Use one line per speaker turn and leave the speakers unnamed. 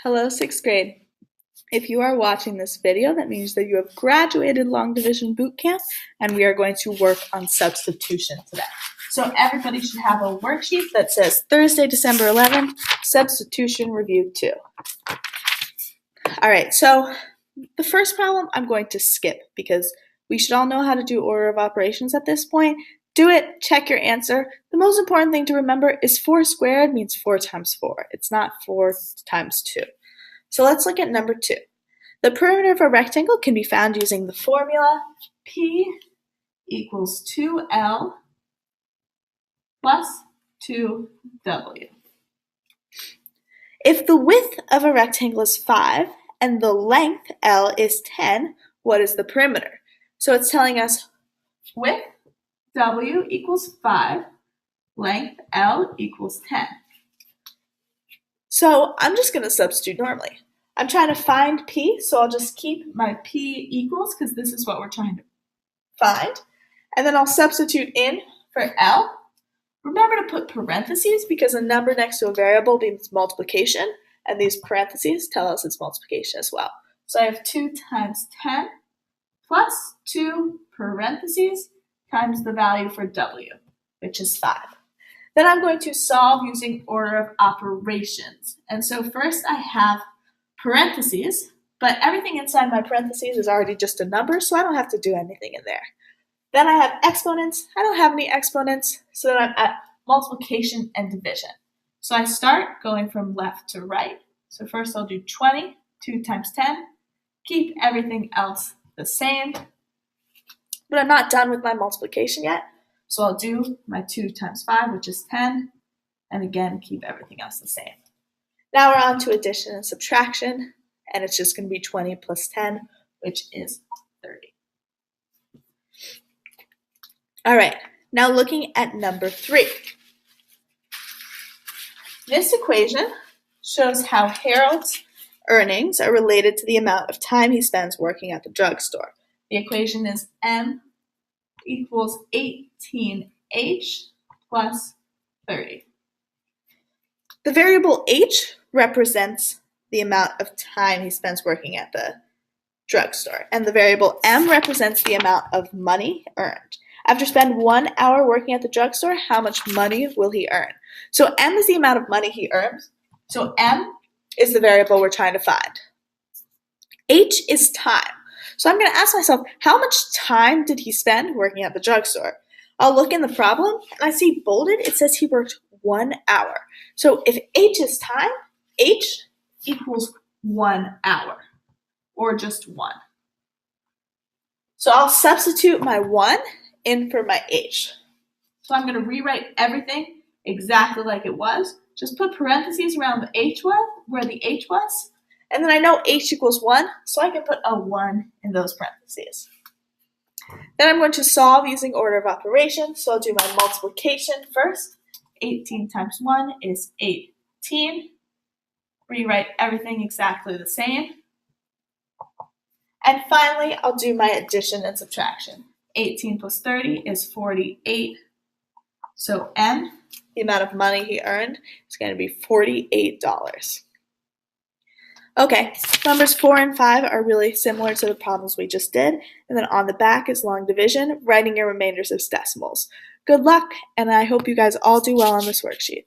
Hello, 6th grade. If you are watching this video, that means that you have graduated long division boot camp, and we are going to work on substitution today. So everybody should have a worksheet that says Thursday, December 11, Substitution Review 2. All right, so the first problem I'm going to skip because we should all know how to do order of operations at this point. Do it, check your answer. The most important thing to remember is 4 squared means 4 times 4. It's not 4 times 2. So let's look at number 2. The perimeter of a rectangle can be found using the formula P equals 2L plus 2W. If the width of a rectangle is 5 and the length L is 10, what is the perimeter? So it's telling us width W equals 5, length L equals 10. So I'm just going to substitute normally. I'm trying to find P, so I'll just keep my P equals because this is what we're trying to find. And then I'll substitute in for L. Remember to put parentheses because a number next to a variable means multiplication, and these parentheses tell us it's multiplication as well. So I have 2 times 10 plus 2 parentheses times the value for W, which is 5. Then I'm going to solve using order of operations. And so first I have parentheses, but everything inside my parentheses is already just a number, so I don't have to do anything in there. Then I have exponents. I don't have any exponents, so then I'm at multiplication and division. So I start going from left to right. So first I'll do 20, 2 times 10, keep everything else the same. But I'm not done with my multiplication yet, so I'll do my 2 times 5, which is 10, and again, keep everything else the same. Now we're on to addition and subtraction, and it's just going to be 20 plus 10, which is 30. All right, now looking at number 3. This equation shows how Harold's earnings are related to the amount of time he spends working at the drugstore. The equation is M equals 18H plus 30. The variable H represents the amount of time he spends working at the drugstore, and the variable M represents the amount of money earned. After spending 1 hour working at the drugstore, how much money will he earn? So M is the amount of money he earns. So M is the variable we're trying to find. H is time. So I'm going to ask myself, how much time did he spend working at the drugstore? I'll look in the problem, and I see bolded, it says he worked 1 hour. So if H is time, H equals 1 hour, or just 1. So I'll substitute my 1 in for my H. So I'm going to rewrite everything exactly like it was. Just put parentheses around the H was, where the H was, and then I know H equals 1, so I can put a 1 in those parentheses. Then I'm going to solve using order of operations, so I'll do my multiplication first. 18 times 1 is 18. Rewrite everything exactly the same. And finally, I'll do my addition and subtraction. 18 plus 30 is 48. So M, the amount of money he earned, is going to be $48. Okay, numbers 4 and 5 are really similar to the problems we just did. And then on the back is long division, writing your remainders as decimals. Good luck, and I hope you guys all do well on this worksheet.